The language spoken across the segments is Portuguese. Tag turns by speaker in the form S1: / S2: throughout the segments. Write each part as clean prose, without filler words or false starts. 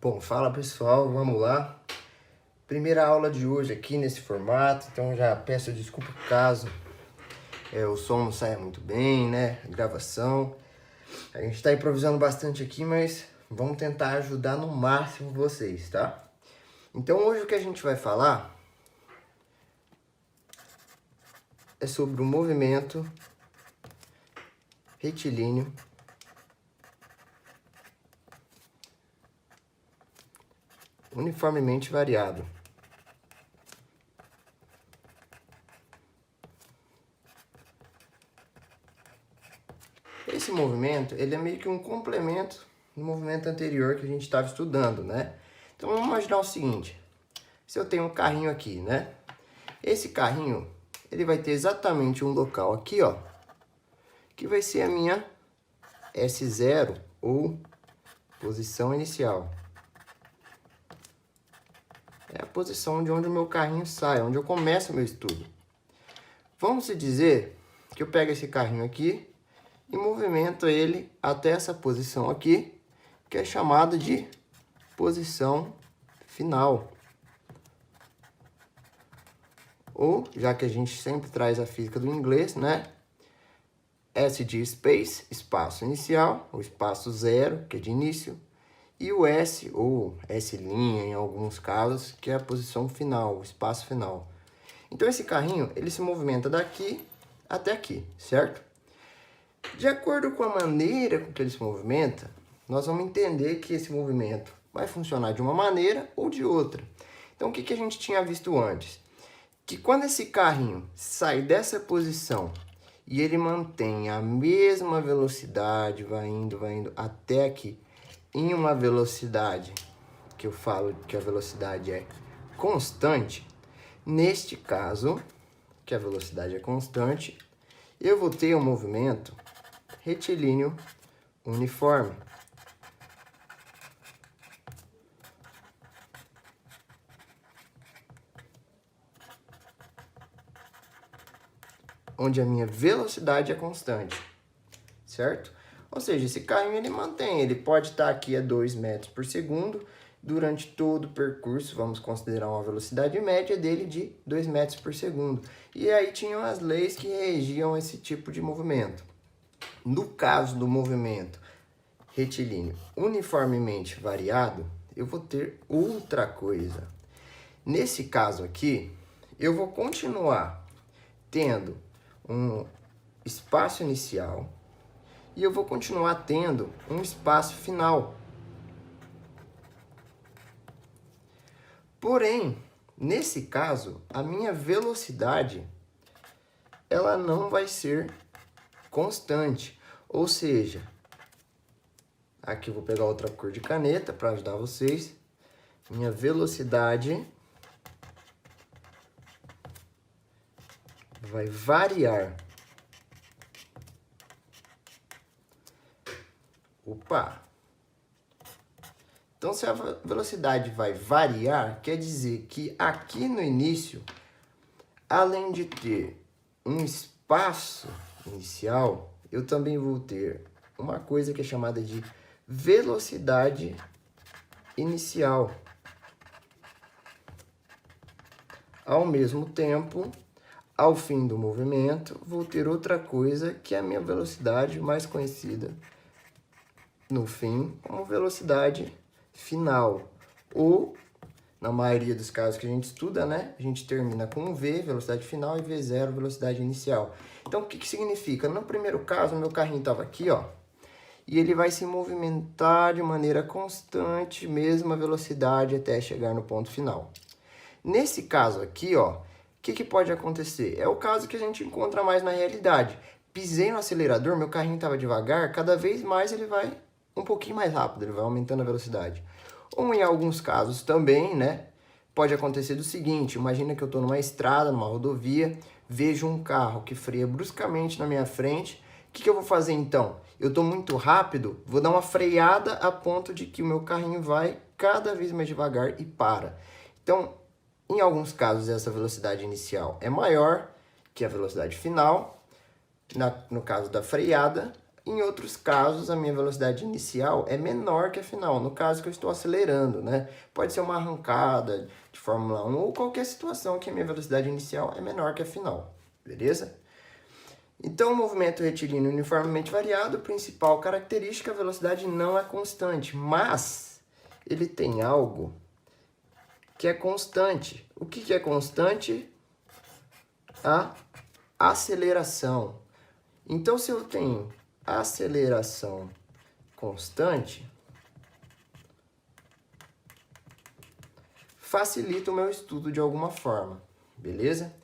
S1: Bom, fala pessoal, vamos lá. Primeira aula de hoje aqui nesse formato, então já peço desculpa caso o som não saia muito bem, né? Gravação. A gente tá improvisando bastante aqui, mas vamos tentar ajudar no máximo vocês, tá? Então hoje o que a gente vai falar é sobre o movimento retilíneo uniformemente variado. Esse movimento, ele é meio que um complemento do movimento anterior que a gente estava estudando, né? Então vamos imaginar o seguinte, se eu tenho um carrinho aqui, né? Esse carrinho, ele vai ter exatamente um local aqui, ó, que vai ser a minha S0 ou posição inicial. É a posição de onde o meu carrinho sai, onde eu começo o meu estudo. Vamos dizer que eu pego esse carrinho aqui e movimento ele até essa posição aqui, que é chamada de posição final. Ou, já que a gente sempre traz a física do inglês, né? S de space, espaço inicial, o espaço zero, que é de início, e o S, ou S' em alguns casos, que é a posição final, o espaço final. Então esse carrinho, ele se movimenta daqui até aqui, certo? De acordo com a maneira com que ele se movimenta, nós vamos entender que esse movimento vai funcionar de uma maneira ou de outra. Então o que a gente tinha visto antes? Que quando esse carrinho sai dessa posição e ele mantém a mesma velocidade, vai indo até aqui, em uma velocidade que eu falo que a velocidade é constante, neste caso, que a velocidade é constante, eu vou ter um movimento retilíneo uniforme. Onde a minha velocidade é constante, certo? Ou seja, esse carrinho ele mantém, ele pode estar aqui a 2 metros por segundo, durante todo o percurso, vamos considerar uma velocidade média dele de 2 metros por segundo. E aí tinham as leis que regiam esse tipo de movimento. No caso do movimento retilíneo uniformemente variado, eu vou ter outra coisa. Nesse caso aqui, eu vou continuar tendo um espaço inicial e eu vou continuar tendo um espaço final. Porém, nesse caso, a minha velocidade ela não vai ser constante. Ou seja, aqui eu vou pegar outra cor de caneta para ajudar vocês. Minha velocidade vai variar. Opa! Então, se a velocidade vai variar, quer dizer que aqui no início, além de ter um espaço inicial, eu também vou ter uma coisa que é chamada de velocidade inicial. Ao mesmo tempo, ao fim do movimento, vou ter outra coisa que é a minha velocidade mais conhecida no fim como velocidade final. Ou, na maioria dos casos que a gente estuda, né? A gente termina com V, velocidade final, e V0, velocidade inicial. Então, o que significa? No primeiro caso, meu carrinho estava aqui, ó. E ele vai se movimentar de maneira constante, mesma velocidade, até chegar no ponto final. Nesse caso aqui, ó, o que pode acontecer? É o caso que a gente encontra mais na realidade. Pisei no acelerador, meu carrinho estava devagar, cada vez mais ele vai um pouquinho mais rápido, ele vai aumentando a velocidade. Ou em alguns casos também, né, pode acontecer do seguinte, imagina que eu estou numa estrada, numa rodovia, vejo um carro que freia bruscamente na minha frente, o que eu vou fazer então? Eu estou muito rápido, vou dar uma freada a ponto de que o meu carrinho vai cada vez mais devagar e para. Então, em alguns casos, essa velocidade inicial é maior que a velocidade final. No caso da freada, Em outros casos, a minha velocidade inicial é menor que a final, no caso que eu estou acelerando, né? Pode ser uma arrancada de Fórmula 1 ou qualquer situação que a minha velocidade inicial é menor que a final, beleza? Então, o movimento retilíneo uniformemente variado, principal característica, a velocidade não é constante, mas ele tem algo que é constante. O que é constante? A aceleração. Então, se eu tenho aceleração constante, facilita o meu estudo de alguma forma, beleza?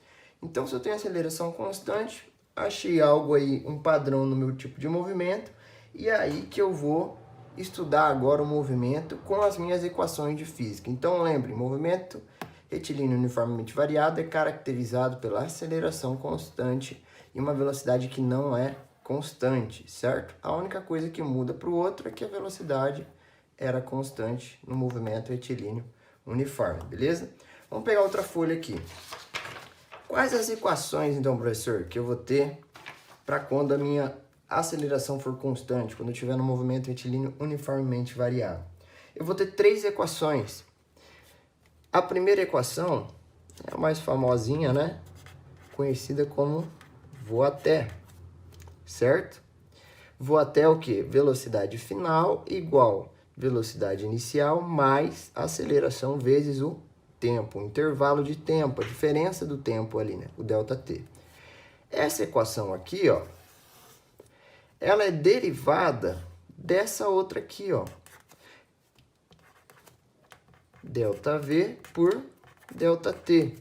S1: Então, se eu tenho aceleração constante, achei algo aí, um padrão no meu tipo de movimento, e é aí que eu vou estudar agora o movimento com as minhas equações de física. Então, lembre, movimento retilíneo uniformemente variado é caracterizado pela aceleração constante e uma velocidade que não é constante, certo? A única coisa que muda para o outro é que a velocidade era constante no movimento retilíneo uniforme, beleza? Vamos pegar outra folha aqui. Quais as equações, então, professor, que eu vou ter para quando a minha aceleração for constante, quando eu estiver no movimento retilíneo uniformemente variado? Eu vou ter 3 equações. A primeira equação é a mais famosinha, né? Conhecida como vou até, certo? Vou até o quê? Velocidade final igual velocidade inicial mais aceleração vezes o tempo, o intervalo de tempo, a diferença do tempo ali, né? O ΔT. Essa equação aqui, ó, ela é derivada dessa outra aqui, ó. ΔV por ΔT.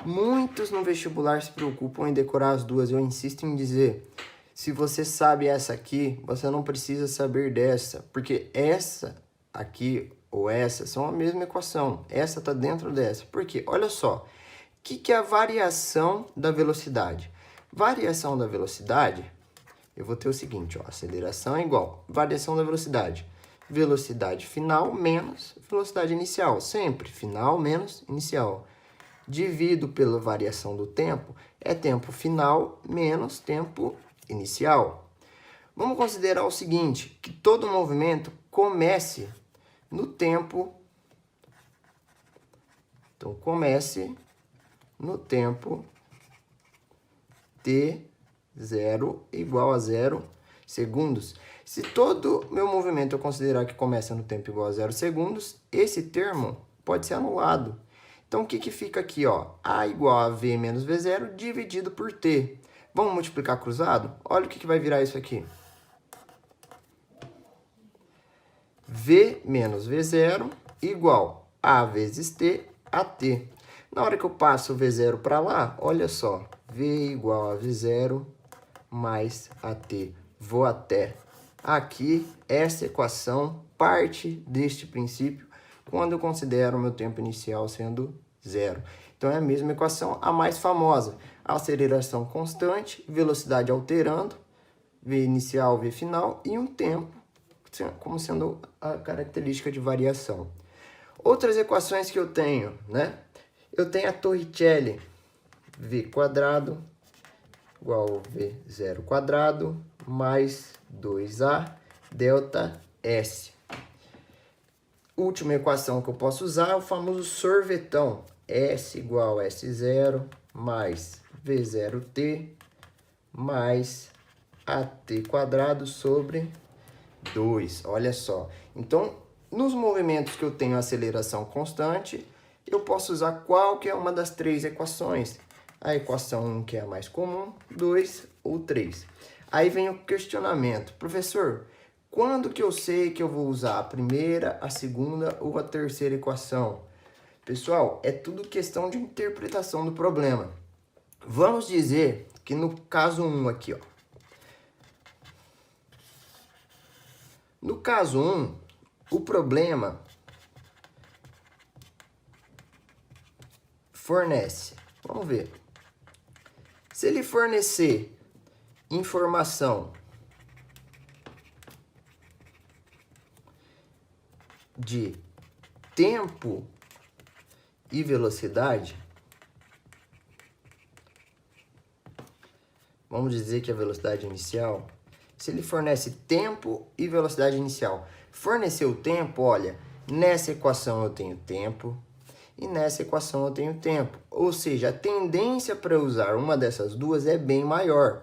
S1: Muitos no vestibular se preocupam em decorar as duas. Eu insisto em dizer, se você sabe essa aqui, você não precisa saber dessa, porque essa aqui ou essa são a mesma equação. Essa está dentro dessa. Por quê? Olha só, o que é a variação da velocidade? Variação da velocidade, eu vou ter o seguinte, ó, aceleração é igual, variação da velocidade, velocidade final menos velocidade inicial, sempre final menos inicial. Divido pela variação do tempo, é tempo final menos tempo inicial. Vamos considerar o seguinte, que todo movimento comece no tempo, então comece no tempo t0 igual a 0 segundos. Se todo meu movimento eu considerar que começa no tempo igual a 0 segundos, esse termo pode ser anulado. Então, o que fica aqui, ó? A igual a V menos V0 dividido por T. Vamos multiplicar cruzado? Olha o que vai virar isso aqui. V menos V0 igual a vezes T a T. Na hora que eu passo o V0 para lá, olha só. V igual a V0 mais AT. Vou até. Aqui, essa equação parte deste princípio quando eu considero o meu tempo inicial sendo 0. Então, é a mesma equação, a mais famosa. Aceleração constante, velocidade alterando, V inicial, V final, e um tempo como sendo a característica de variação. Outras equações que eu tenho, né? Eu tenho a Torricelli, V quadrado igual a V0 quadrado mais 2A delta S. Última equação que eu posso usar é o famoso sorvetão. S igual a S0 mais V0T mais AT quadrado sobre 2. Olha só. Então, nos movimentos que eu tenho aceleração constante, eu posso usar qualquer uma das 3 equações. A equação 1, que é a mais comum, 2 ou 3. Aí vem o questionamento. Professor, quando que eu sei que eu vou usar a primeira, a segunda ou a terceira equação? Pessoal, é tudo questão de interpretação do problema. Vamos dizer que no caso 1 aqui, ó. No caso 1, o problema fornece. Vamos ver. Se ele fornecer informação de tempo e velocidade, vamos dizer que a velocidade inicial se ele fornece tempo e velocidade inicial. Forneceu o tempo, olha, nessa equação eu tenho tempo e nessa equação eu tenho tempo. Ou seja, a tendência para usar uma dessas duas é bem maior.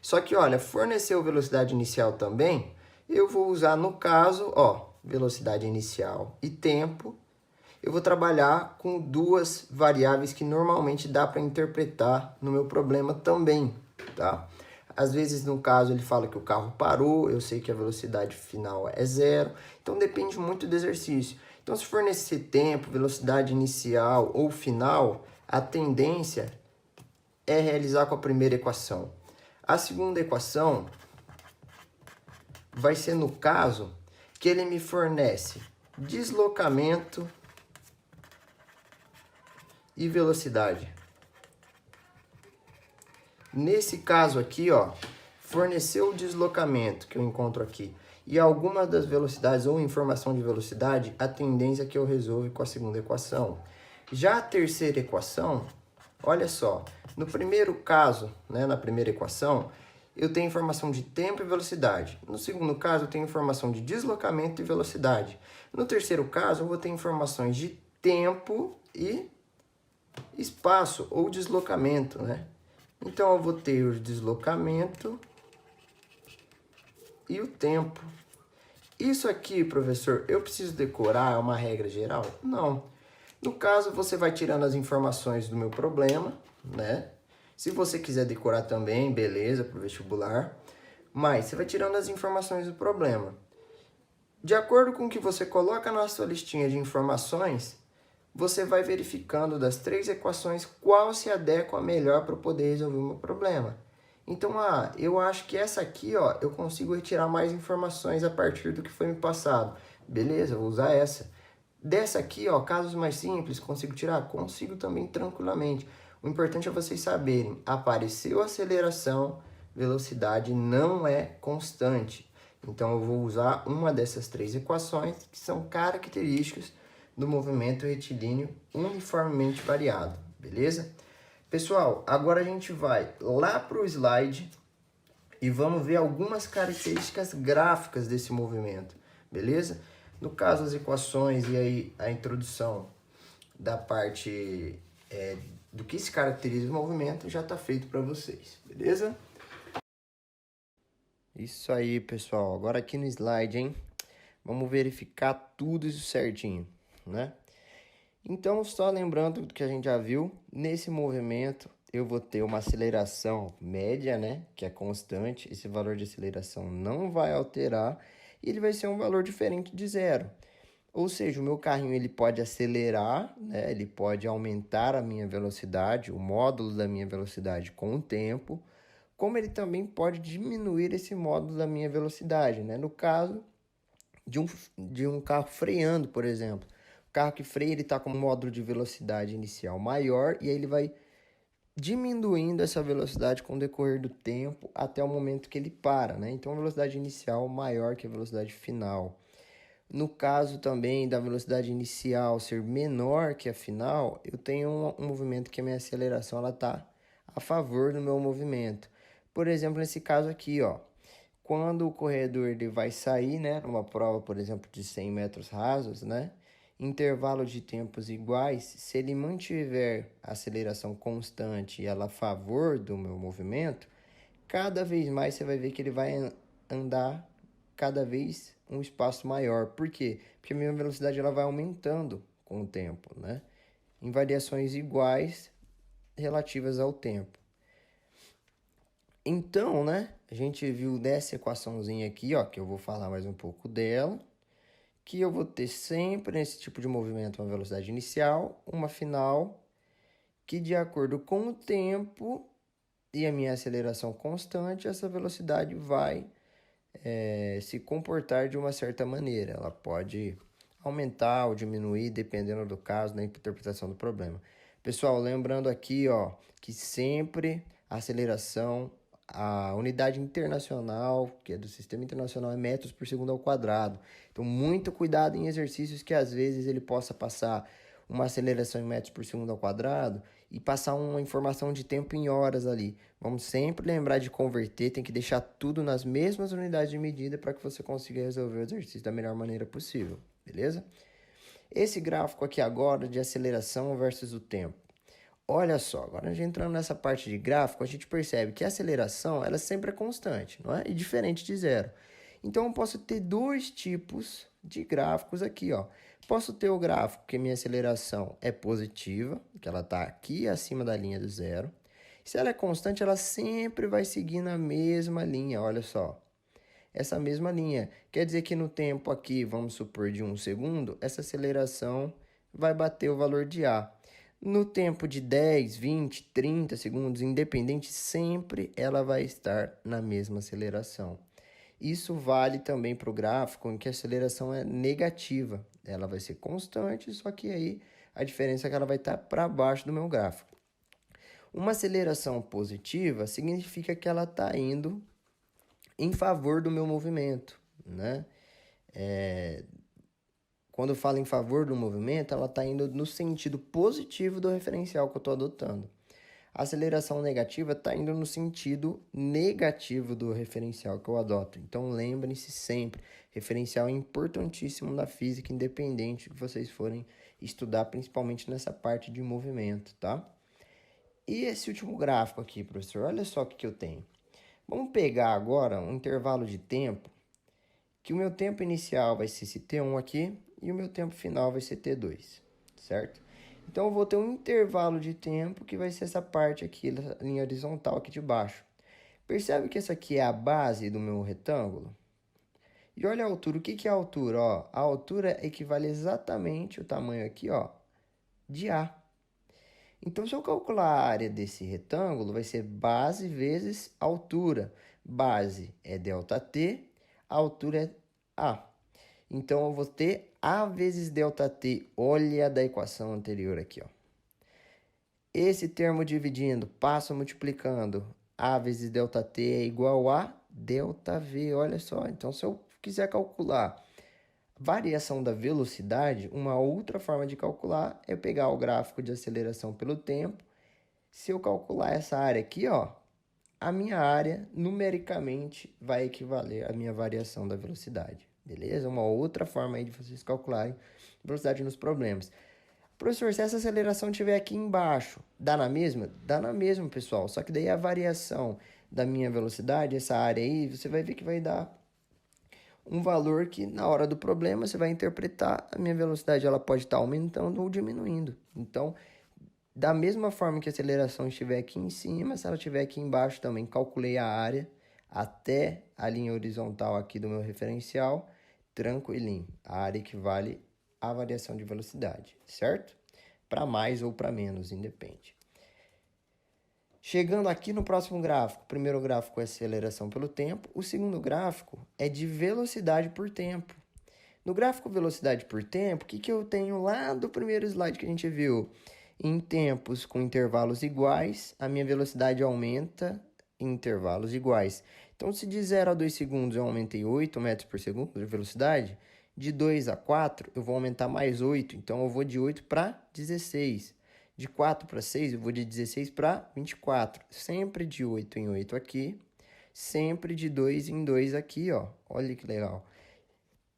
S1: Só que, olha, forneceu velocidade inicial também, eu vou usar no caso, ó, velocidade inicial e tempo. Eu vou trabalhar com duas variáveis que normalmente dá para interpretar no meu problema também, tá? Às vezes, no caso, ele fala que o carro parou, eu sei que a velocidade final é zero, então depende muito do exercício. Então, se fornecer tempo, velocidade inicial ou final, a tendência é realizar com a primeira equação. A segunda equação vai ser no caso que ele me fornece deslocamento e velocidade. Nesse caso aqui, ó, forneceu o deslocamento que eu encontro aqui e alguma das velocidades ou informação de velocidade, a tendência é que eu resolva com a segunda equação. Já a terceira equação, olha só, no primeiro caso, né, na primeira equação, eu tenho informação de tempo e velocidade. No segundo caso, eu tenho informação de deslocamento e velocidade. No terceiro caso, eu vou ter informações de tempo e espaço ou deslocamento, né? Então, eu vou ter o deslocamento e o tempo. Isso aqui, professor, eu preciso decorar? É uma regra geral? Não. No caso, você vai tirando as informações do meu problema, né? Se você quiser decorar também, beleza, para o vestibular. Mas você vai tirando as informações do problema. De acordo com o que você coloca na sua listinha de informações, você vai verificando das três equações qual se adequa melhor para poder resolver o meu problema. Então, eu acho que essa aqui, ó, eu consigo retirar mais informações a partir do que foi me passado. Beleza, vou usar essa. Dessa aqui, ó, casos mais simples, consigo tirar? Consigo também tranquilamente. O importante é vocês saberem, apareceu aceleração, velocidade não é constante. Então, eu vou usar uma dessas três equações, que são características do movimento retilíneo uniformemente variado, beleza? Pessoal, agora a gente vai lá para o slide e vamos ver algumas características gráficas desse movimento, beleza? No caso, as equações e aí a introdução da parte do que se caracteriza o movimento já está feito para vocês, beleza? Isso aí, pessoal. Agora aqui no slide, hein? Vamos verificar tudo isso certinho, né? Então, só lembrando do que a gente já viu, nesse movimento eu vou ter uma aceleração média, né? Que é constante, esse valor de aceleração não vai alterar e ele vai ser um valor diferente de zero. Ou seja, o meu carrinho ele pode acelerar, né? Ele pode aumentar a minha velocidade, o módulo da minha velocidade com o tempo, como ele também pode diminuir esse módulo da minha velocidade, né? No caso de um carro freando, por exemplo. O carro que freia, ele está com um módulo de velocidade inicial maior e aí ele vai diminuindo essa velocidade com o decorrer do tempo até o momento que ele para, né? Então, a velocidade inicial maior que a velocidade final. No caso também da velocidade inicial ser menor que a final, eu tenho um movimento que a minha aceleração ela está a favor do meu movimento. Por exemplo, nesse caso aqui, ó, quando o corredor ele vai sair, né, numa prova, por exemplo, de 100 metros rasos, né, intervalo de tempos iguais, se ele mantiver a aceleração constante e ela a favor do meu movimento, cada vez mais você vai ver que ele vai andar cada vez um espaço maior. Por quê? Porque a minha velocidade ela vai aumentando com o tempo, né? Em variações iguais relativas ao tempo. Então, né, a gente viu nessa equaçãozinha aqui, ó, que eu vou falar mais um pouco dela, que eu vou ter sempre nesse tipo de movimento uma velocidade inicial, uma final, que de acordo com o tempo e a minha aceleração constante, essa velocidade vai se comportar de uma certa maneira. Ela pode aumentar ou diminuir, dependendo do caso, da interpretação do problema. Pessoal, lembrando aqui, ó, que sempre a aceleração, a unidade internacional, que é do Sistema Internacional, é metros por segundo ao quadrado. Então, muito cuidado em exercícios que às vezes ele possa passar uma aceleração em metros por segundo ao quadrado e passar uma informação de tempo em horas ali. Vamos sempre lembrar de converter, tem que deixar tudo nas mesmas unidades de medida para que você consiga resolver o exercício da melhor maneira possível, beleza? Esse gráfico aqui agora de aceleração versus o tempo. Olha só, agora a gente entrando nessa parte de gráfico, a gente percebe que a aceleração ela sempre é constante, não é? E diferente de zero. Então eu posso ter dois tipos de gráficos aqui, ó. Posso ter o gráfico que minha aceleração é positiva, que ela está aqui acima da linha do zero. Se ela é constante, ela sempre vai seguir na mesma linha, olha só. Essa mesma linha. Quer dizer que no tempo aqui, vamos supor de 1 segundo, essa aceleração vai bater o valor de A. No tempo de 10, 20, 30 segundos, independente, sempre ela vai estar na mesma aceleração. Isso vale também para o gráfico em que a aceleração é negativa. Ela vai ser constante, só que aí a diferença é que ela vai estar para baixo do meu gráfico. Uma aceleração positiva significa que ela está indo em favor do meu movimento, né? Quando eu falo em favor do movimento, ela está indo no sentido positivo do referencial que eu estou adotando. A aceleração negativa está indo no sentido negativo do referencial que eu adoto. Então, lembrem-se sempre, referencial é importantíssimo na física, independente que vocês forem estudar, principalmente nessa parte de movimento, tá? E esse último gráfico aqui, professor, olha só o que eu tenho. Vamos pegar agora um intervalo de tempo, que o meu tempo inicial vai ser esse T1 aqui e o meu tempo final vai ser T2, certo? Então, eu vou ter um intervalo de tempo que vai ser essa parte aqui, a linha horizontal aqui de baixo. Percebe que essa aqui é a base do meu retângulo? E olha a altura. O que é a altura? Ó, a altura equivale exatamente o tamanho aqui, ó, de A. Então, se eu calcular a área desse retângulo, vai ser base vezes altura. Base é ΔT, a altura é A. Então, eu vou ter A vezes ΔT. Olha da equação anterior aqui, ó. Esse termo dividindo, passo multiplicando. A vezes ΔT é igual a ΔV. Olha só. Então, se eu quiser calcular variação da velocidade, uma outra forma de calcular é pegar o gráfico de aceleração pelo tempo. Se eu calcular essa área aqui, ó, a minha área numericamente vai equivaler à minha variação da velocidade, beleza? Uma outra forma aí de vocês calcularem velocidade nos problemas. Professor, se essa aceleração estiver aqui embaixo, dá na mesma? Dá na mesma, pessoal. Só que daí a variação da minha velocidade, essa área aí, você vai ver que vai dar um valor que na hora do problema você vai interpretar, a minha velocidade ela pode estar aumentando ou diminuindo. Então, da mesma forma que a aceleração estiver aqui em cima, se ela estiver aqui embaixo também, calculei a área até a linha horizontal aqui do meu referencial, tranquilinho. A área equivale à variação de velocidade, certo? Para mais ou para menos, independe. Chegando aqui no próximo gráfico, o primeiro gráfico é aceleração pelo tempo, o segundo gráfico é de velocidade por tempo. No gráfico velocidade por tempo, o que eu tenho lá do primeiro slide que a gente viu? Em tempos com intervalos iguais, a minha velocidade aumenta em intervalos iguais. Então, se de 0 a 2 segundos eu aumentei 8 metros por segundo de velocidade, de 2 a 4 eu vou aumentar mais 8, então eu vou de 8 para 16. De 4 para 6, eu vou de 16 para 24. Sempre de 8 em 8 aqui. Sempre de 2 em 2 aqui, ó. Olha que legal.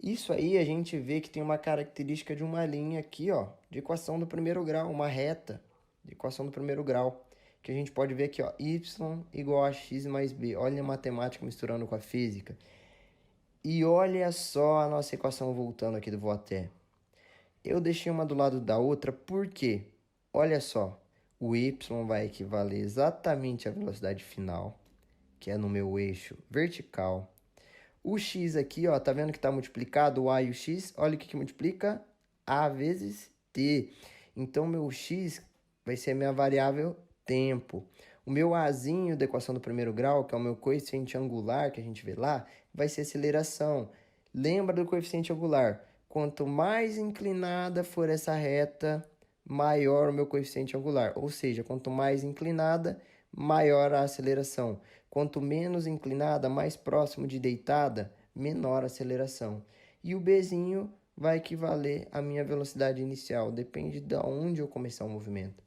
S1: Isso aí a gente vê que tem uma característica de uma linha aqui, ó. De equação do primeiro grau, uma reta de equação do primeiro grau. Que a gente pode ver aqui, ó. Y igual a x mais b. Olha a matemática misturando com a física. E olha só a nossa equação voltando aqui do vou até. Eu deixei uma do lado da outra, por quê? Olha só, o y vai equivaler exatamente à velocidade final, que é no meu eixo vertical. O x aqui, ó, tá vendo que está multiplicado o a e o x? Olha o que multiplica a vezes t. Então, meu x vai ser a minha variável tempo. O meu azinho da equação do primeiro grau, que é o meu coeficiente angular, que a gente vê lá, vai ser aceleração. Lembra do coeficiente angular? Quanto mais inclinada for essa reta, maior o meu coeficiente angular. Ou seja, quanto mais inclinada, maior a aceleração. Quanto menos inclinada, mais próximo de deitada, menor a aceleração. E o Bzinho vai equivaler à minha velocidade inicial. Depende de onde eu começar o movimento.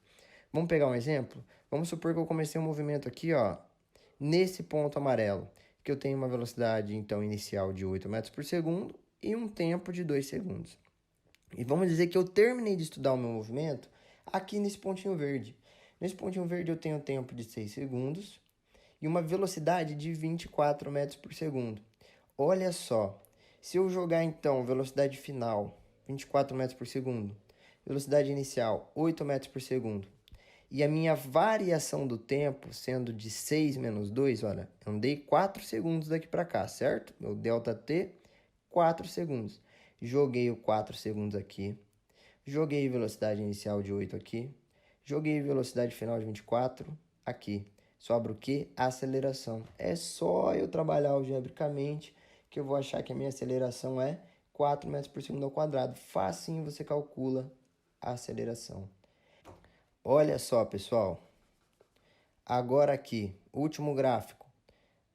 S1: Vamos pegar um exemplo? Vamos supor que eu comecei um movimento aqui, ó, nesse ponto amarelo, que eu tenho uma velocidade, então, inicial de 8 metros por segundo e um tempo de 2 segundos. E vamos dizer que eu terminei de estudar o meu movimento aqui nesse pontinho verde. Nesse pontinho verde eu tenho um tempo de 6 segundos e uma velocidade de 24 metros por segundo. Olha só, se eu jogar então velocidade final 24 metros por segundo, velocidade inicial 8 metros por segundo, e a minha variação do tempo sendo de 6 menos 2, olha, eu andei 4 segundos daqui para cá, certo? Meu ΔT, 4 segundos. Joguei o 4 segundos aqui, joguei velocidade inicial de 8 aqui, joguei velocidade final de 24 aqui. Sobra o quê? A aceleração. É só eu trabalhar algebricamente que eu vou achar que a minha aceleração é 4 metros por segundo ao quadrado. Facinho você calcula a aceleração. Olha só, pessoal. Agora aqui, último gráfico.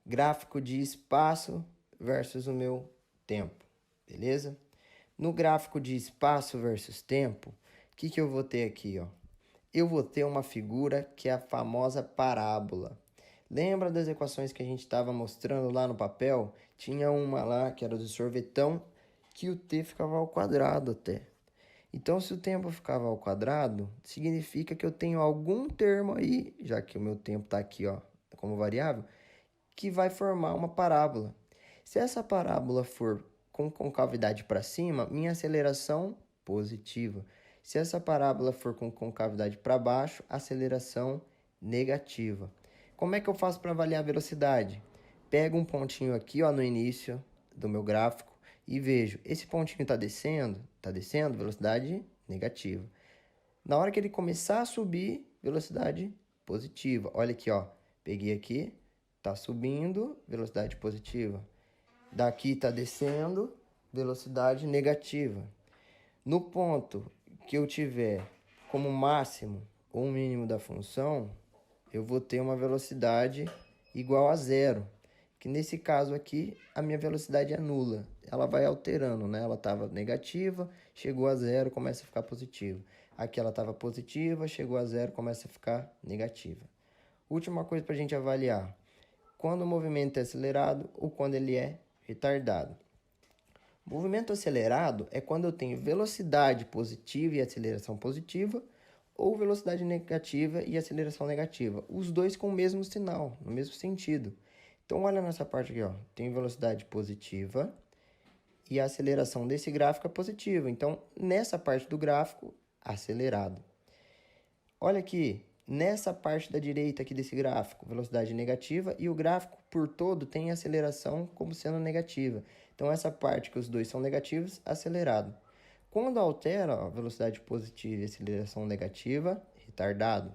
S1: Gráfico de espaço versus o meu tempo. Beleza? No gráfico de espaço versus tempo, o que eu vou ter aqui, ó? Eu vou ter uma figura que é a famosa parábola. Lembra das equações que a gente estava mostrando lá no papel? Tinha uma lá que era do sorvetão, que o t ficava ao quadrado até. Então, se o tempo ficava ao quadrado, significa que eu tenho algum termo aí, já que o meu tempo está aqui, ó, como variável, que vai formar uma parábola. Se essa parábola for com concavidade para cima, minha aceleração positiva. Se essa parábola for com concavidade para baixo, aceleração negativa. Como é que eu faço para avaliar a velocidade? Pego um pontinho aqui, ó, no início do meu gráfico e vejo, esse pontinho está descendo, velocidade negativa. Na hora que ele começar a subir, velocidade positiva. Olha aqui, ó, peguei aqui, está subindo, velocidade positiva. Daqui está descendo, velocidade negativa. No ponto que eu tiver como máximo ou mínimo da função, eu vou ter uma velocidade igual a zero. Que nesse caso aqui, a minha velocidade é nula. Ela vai alterando, né? Ela estava negativa, chegou a zero, começa a ficar positiva. Aqui ela estava positiva, chegou a zero, começa a ficar negativa. Última coisa para a gente avaliar. Quando o movimento é acelerado ou quando ele é retardado. Movimento acelerado é quando eu tenho velocidade positiva e aceleração positiva, ou velocidade negativa e aceleração negativa. Os dois com o mesmo sinal, no mesmo sentido. Então, olha nessa parte aqui, ó. Tem velocidade positiva e a aceleração desse gráfico é positiva. Então, nessa parte do gráfico, acelerado. Olha aqui, nessa parte da direita aqui desse gráfico, velocidade negativa, e o gráfico por todo tem aceleração como sendo negativa. Então, essa parte que os dois são negativos, acelerado. Quando altera, ó, velocidade positiva e aceleração negativa, retardado.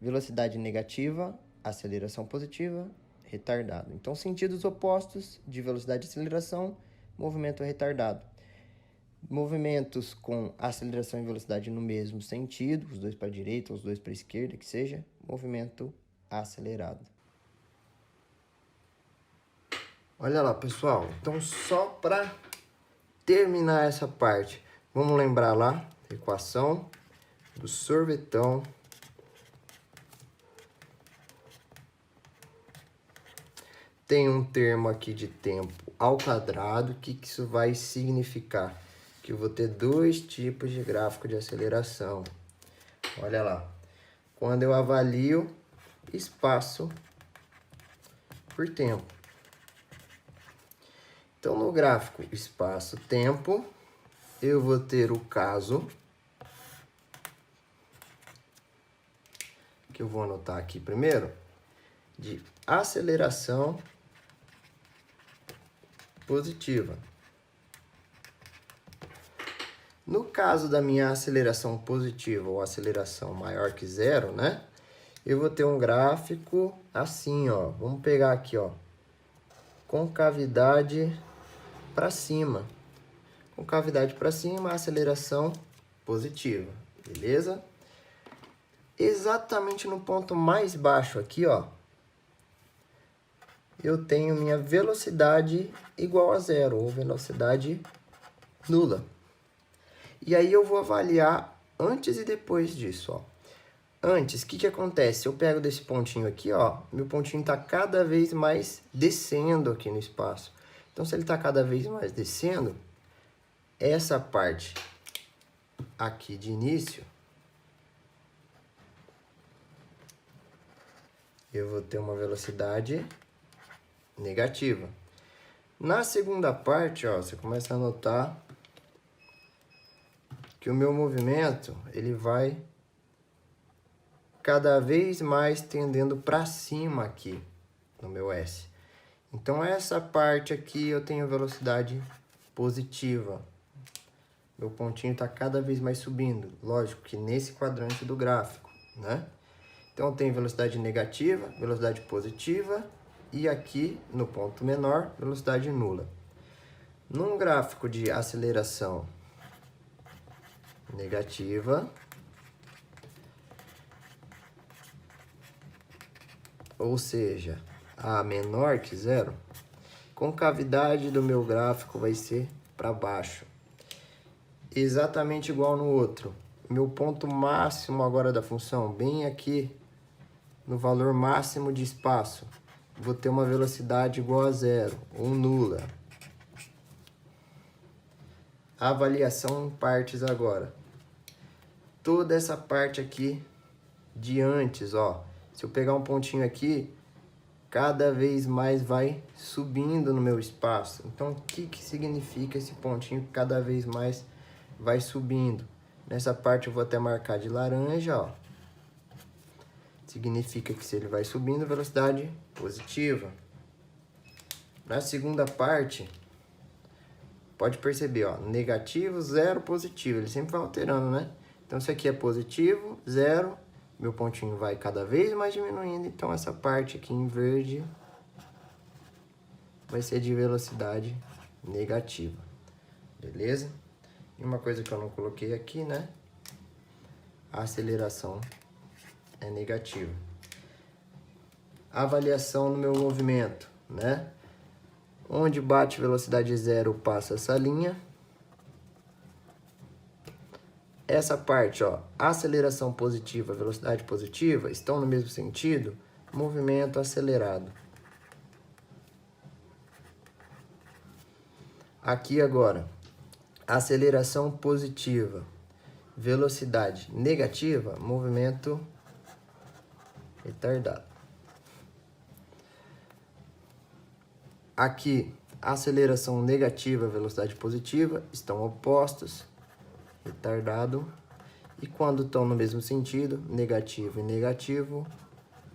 S1: Velocidade negativa, aceleração positiva, retardado. Então, sentidos opostos de velocidade e aceleração, movimento retardado. Movimentos com aceleração e velocidade no mesmo sentido, os dois para a direita, os dois para a esquerda, que seja, movimento acelerado. Olha lá, pessoal. Então, só para terminar essa parte, vamos lembrar lá, equação do sorvetão. Tem um termo aqui de tempo ao quadrado. O que isso vai significar? Que eu vou ter dois tipos de gráfico de aceleração. Olha lá. Quando eu avalio espaço por tempo. Então, no gráfico espaço-tempo, eu vou ter o caso, que eu vou anotar aqui primeiro, de aceleração positiva. No caso da minha aceleração positiva ou aceleração maior que zero, né? Eu vou ter um gráfico assim, ó. Vamos pegar aqui, ó. Concavidade para cima. Concavidade para cima, aceleração positiva. Beleza? Exatamente no ponto mais baixo aqui, ó. Eu tenho minha velocidade igual a zero, ou velocidade nula. E aí eu vou avaliar antes e depois disso, ó. Antes, o que acontece? Eu pego desse pontinho aqui, ó, meu pontinho está cada vez mais descendo aqui no espaço. Então, se ele está cada vez mais descendo, essa parte aqui de início, eu vou ter uma velocidade negativa. Na segunda parte, ó, você começa a notar que o meu movimento, ele vai cada vez mais tendendo para cima aqui no meu S. Então, essa parte aqui eu tenho velocidade positiva. Meu pontinho está cada vez mais subindo. Lógico que nesse quadrante do gráfico, né? Então, eu tenho velocidade negativa, velocidade positiva e aqui no ponto menor, velocidade nula. Num gráfico de aceleração negativa, ou seja, A menor que zero, concavidade do meu gráfico vai ser para baixo. Exatamente igual no outro. Meu ponto máximo agora da função, bem aqui no valor máximo de espaço, vou ter uma velocidade igual a zero, ou nula. Avaliação em partes agora. Toda essa parte aqui de antes, ó. Se eu pegar um pontinho aqui, cada vez mais vai subindo no meu espaço. Então, o que significa esse pontinho que cada vez mais vai subindo? Nessa parte eu vou até marcar de laranja, ó. Significa que se ele vai subindo, velocidade positiva. Na segunda parte, pode perceber, ó, negativo, zero, positivo. Ele sempre vai alterando, né? Então, isso aqui é positivo, zero. Meu pontinho vai cada vez mais diminuindo, então essa parte aqui em verde vai ser de velocidade negativa, beleza? E uma coisa que eu não coloquei aqui, né? A aceleração é negativa. Avaliação no meu movimento, né? Onde bate velocidade zero, passa essa linha. Essa parte, ó, aceleração positiva, velocidade positiva, estão no mesmo sentido, movimento acelerado. Aqui agora, aceleração positiva, velocidade negativa, movimento retardado. Aqui, aceleração negativa, velocidade positiva, estão opostos. Retardado. E quando estão no mesmo sentido, negativo e negativo,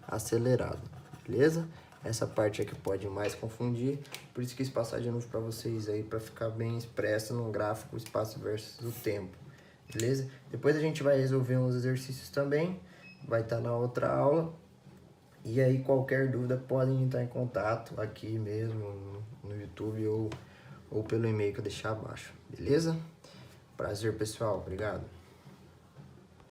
S1: acelerado, beleza? Essa parte aqui pode mais confundir, por isso quis passar de novo para vocês aí, para ficar bem expresso no gráfico, o espaço versus o tempo, beleza? Depois a gente vai resolver uns exercícios também, vai estar na outra aula. E aí qualquer dúvida podem entrar em contato aqui mesmo no YouTube ou pelo e-mail que eu deixar abaixo, beleza? Prazer, pessoal. Obrigado.